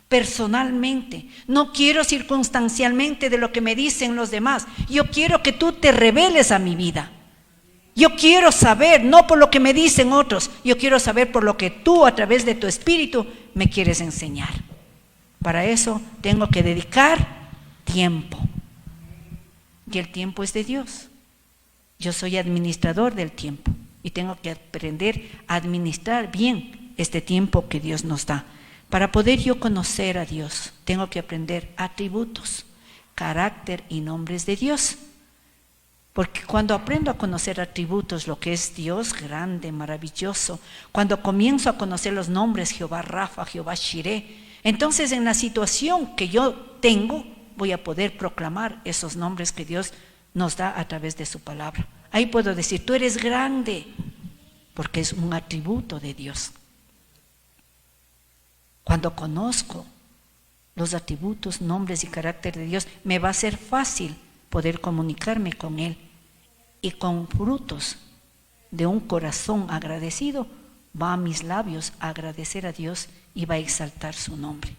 personalmente. No quiero circunstancialmente de lo que me dicen los demás. Yo quiero que tú te reveles a mi vida. Yo quiero saber, no por lo que me dicen otros, yo quiero saber por lo que tú a través de tu Espíritu me quieres enseñar. Para eso tengo que dedicar tiempo. Y el tiempo es de Dios. Yo soy administrador del tiempo y tengo que aprender a administrar bien este tiempo que Dios nos da. Para poder yo conocer a Dios, tengo que aprender atributos, carácter y nombres de Dios. Porque cuando aprendo a conocer atributos, lo que es Dios grande, maravilloso, cuando comienzo a conocer los nombres, Jehová Rafa, Jehová Shireh, entonces en la situación que yo tengo, voy a poder proclamar esos nombres que Dios nos da a través de su palabra. Ahí puedo decir, tú eres grande, porque es un atributo de Dios. Cuando conozco los atributos, nombres y carácter de Dios, me va a ser fácil poder comunicarme con Él. Y con frutos de un corazón agradecido, va a mis labios a agradecer a Dios y va a exaltar su nombre.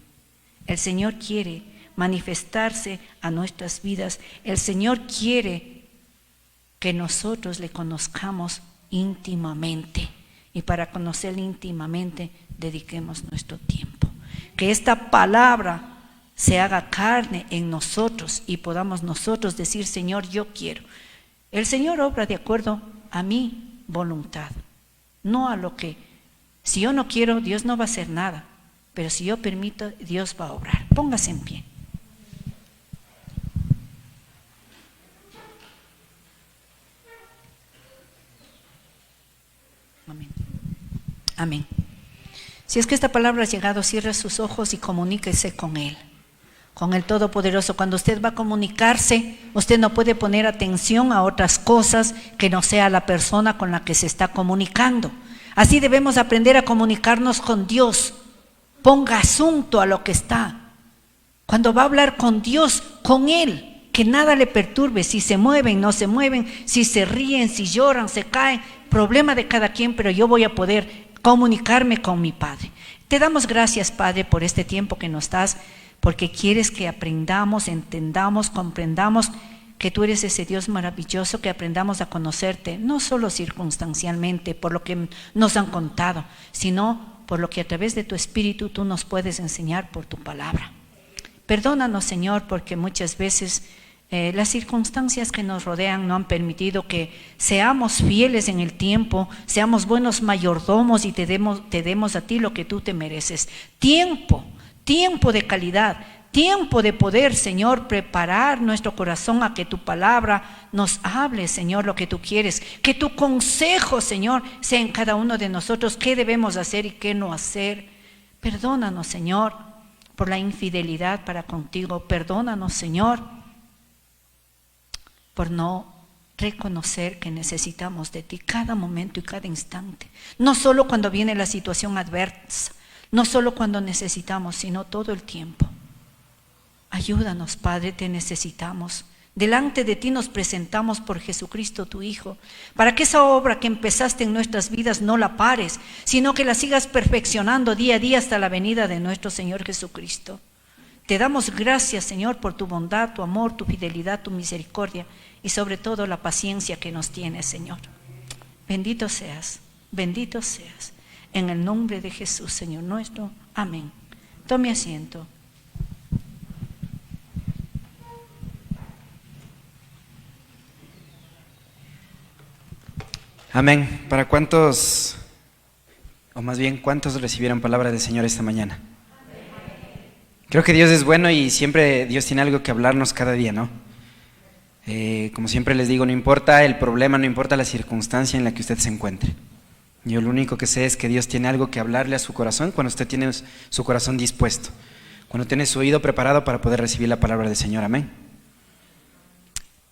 El Señor quiere manifestarse a nuestras vidas. El Señor quiere que nosotros le conozcamos íntimamente. Y para conocerle íntimamente, dediquemos nuestro tiempo. Que esta palabra se haga carne en nosotros y podamos nosotros decir, Señor, yo quiero. El Señor obra de acuerdo a mi voluntad, no a lo que, si yo no quiero, Dios no va a hacer nada, pero si yo permito, Dios va a obrar. Póngase en pie. Amén. Si es que esta palabra ha llegado, cierre sus ojos y comuníquese con Él, con el Todopoderoso. Cuando usted va a comunicarse, usted no puede poner atención a otras cosas que no sea la persona con la que se está comunicando. Así debemos aprender a comunicarnos con Dios. Ponga asunto a lo que está. Cuando va a hablar con Dios, con Él, que nada le perturbe, si se mueven, no se mueven, si se ríen, si lloran, se caen, problema de cada quien, pero yo voy a poder comunicarme con mi Padre. Te damos gracias, Padre, por este tiempo que nos das, porque quieres que aprendamos, entendamos, comprendamos que tú eres ese Dios maravilloso, que aprendamos a conocerte, no solo circunstancialmente, por lo que nos han contado, sino por lo que a través de tu Espíritu tú nos puedes enseñar por tu palabra. Perdónanos, Señor, porque muchas veces las circunstancias que nos rodean no han permitido que seamos fieles en el tiempo, seamos buenos mayordomos y te demos a ti lo que tú te mereces. Tiempo de calidad, tiempo de poder, Señor, preparar nuestro corazón a que tu palabra nos hable, Señor, lo que tú quieres. Que tu consejo, Señor, sea en cada uno de nosotros, qué debemos hacer y qué no hacer. Perdónanos, Señor, por la infidelidad para contigo. Perdónanos, Señor, por no reconocer que necesitamos de ti cada momento y cada instante. No solo cuando viene la situación adversa, no solo cuando necesitamos, sino todo el tiempo. Ayúdanos, Padre, te necesitamos. Delante de ti nos presentamos por Jesucristo, tu Hijo, para que esa obra que empezaste en nuestras vidas no la pares, sino que la sigas perfeccionando día a día hasta la venida de nuestro Señor Jesucristo. Te damos gracias, Señor, por tu bondad, tu amor, tu fidelidad, tu misericordia y sobre todo la paciencia que nos tienes, Señor. Bendito seas, en el nombre de Jesús, Señor nuestro. Amén. Tome asiento. Amén. ¿Para cuántos, o más bien, cuántos recibieron palabra del Señor esta mañana? Creo que Dios es bueno y siempre Dios tiene algo que hablarnos cada día, ¿no? Como siempre les digo, no importa el problema, no importa la circunstancia en la que usted se encuentre. Yo lo único que sé es que Dios tiene algo que hablarle a su corazón cuando usted tiene su corazón dispuesto, cuando tiene su oído preparado para poder recibir la palabra del Señor. Amén.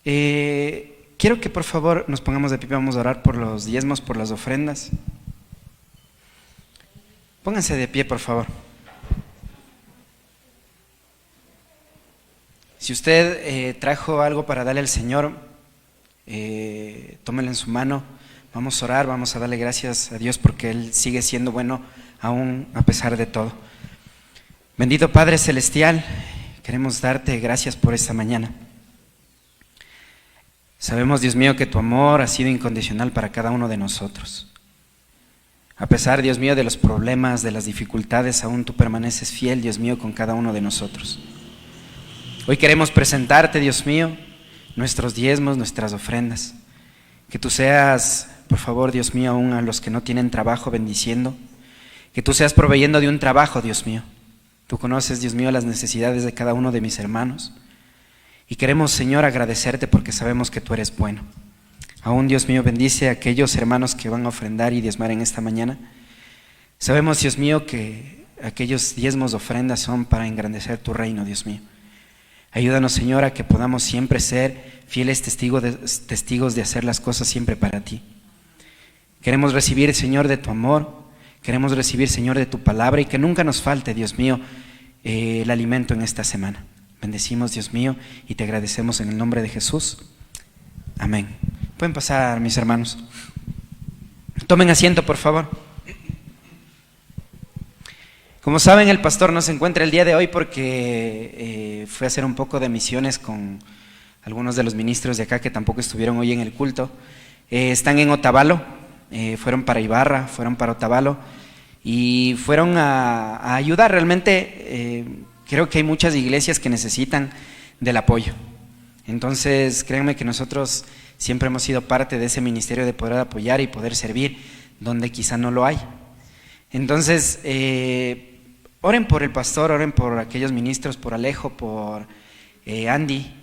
Quiero que por favor nos pongamos de pie, vamos a orar por los diezmos, por las ofrendas. Pónganse de pie, por favor. Si usted trajo algo para darle al Señor, tómelo en su mano. Vamos a orar, vamos a darle gracias a Dios porque Él sigue siendo bueno aún a pesar de todo. Bendito Padre Celestial, queremos darte gracias por esta mañana. Sabemos, Dios mío, que tu amor ha sido incondicional para cada uno de nosotros. A pesar, Dios mío, de los problemas, de las dificultades, aún tú permaneces fiel, Dios mío, con cada uno de nosotros. Hoy queremos presentarte, Dios mío, nuestros diezmos, nuestras ofrendas. Que tú seas, por favor, Dios mío, aún a los que no tienen trabajo, bendiciendo. Que tú seas proveyendo de un trabajo, Dios mío. Tú conoces, Dios mío, las necesidades de cada uno de mis hermanos. Y queremos, Señor, agradecerte porque sabemos que tú eres bueno. Aún, Dios mío, bendice a aquellos hermanos que van a ofrendar y diezmar en esta mañana. Sabemos, Dios mío, que aquellos diezmos, ofrendas son para engrandecer tu reino, Dios mío. Ayúdanos, Señor, a que podamos siempre ser fieles testigos de hacer las cosas siempre para ti. Queremos recibir, Señor, de tu amor. Queremos recibir, Señor, de tu palabra y que nunca nos falte, Dios mío, el alimento en esta semana. Bendecimos, Dios mío, y te agradecemos en el nombre de Jesús. Amén. Pueden pasar, mis hermanos. Tomen asiento, por favor. Como saben, el pastor no se encuentra el día de hoy porque fue a hacer un poco de misiones con algunos de los ministros de acá que tampoco estuvieron hoy en el culto. Están en Otavalo, fueron para Ibarra, fueron para Otavalo y fueron a ayudar. Realmente creo que hay muchas iglesias que necesitan del apoyo. Entonces, créanme que nosotros siempre hemos sido parte de ese ministerio de poder apoyar y poder servir donde quizá no lo hay. Entonces, oren por el pastor, oren por aquellos ministros, por Alejo, por Andy,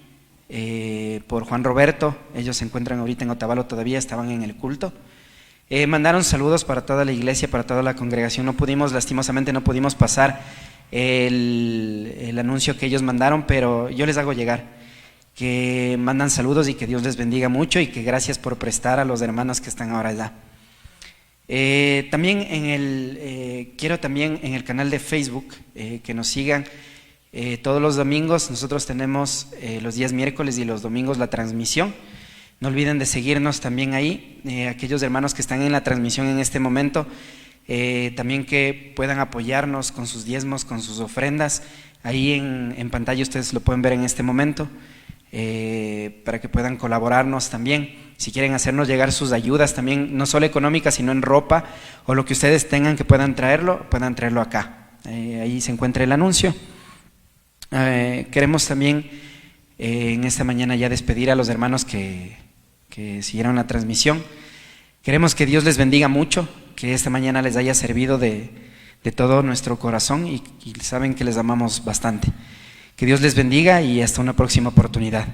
por Juan Roberto. Ellos se encuentran ahorita en Otavalo todavía, estaban en el culto. Mandaron saludos para toda la iglesia, para toda la congregación. Lastimosamente no pudimos pasar el anuncio que ellos mandaron, pero yo les hago llegar que mandan saludos y que Dios les bendiga mucho y que gracias por prestar a los hermanos que están ahora allá. También quiero también en el canal de Facebook que nos sigan todos los domingos. Nosotros tenemos los días miércoles y los domingos la transmisión. No olviden de seguirnos también ahí, aquellos hermanos que están en la transmisión en este momento, también que puedan apoyarnos con sus diezmos, con sus ofrendas. Ahí en pantalla ustedes lo pueden ver en este momento, para que puedan colaborarnos también. Si quieren hacernos llegar sus ayudas también, no solo económicas, sino en ropa o lo que ustedes tengan que puedan traerlo acá. Ahí se encuentra el anuncio. Queremos también en esta mañana ya despedir a los hermanos que siguieron la transmisión. Queremos que Dios les bendiga mucho, que esta mañana les haya servido de todo nuestro corazón y saben que les amamos bastante. Que Dios les bendiga y hasta una próxima oportunidad.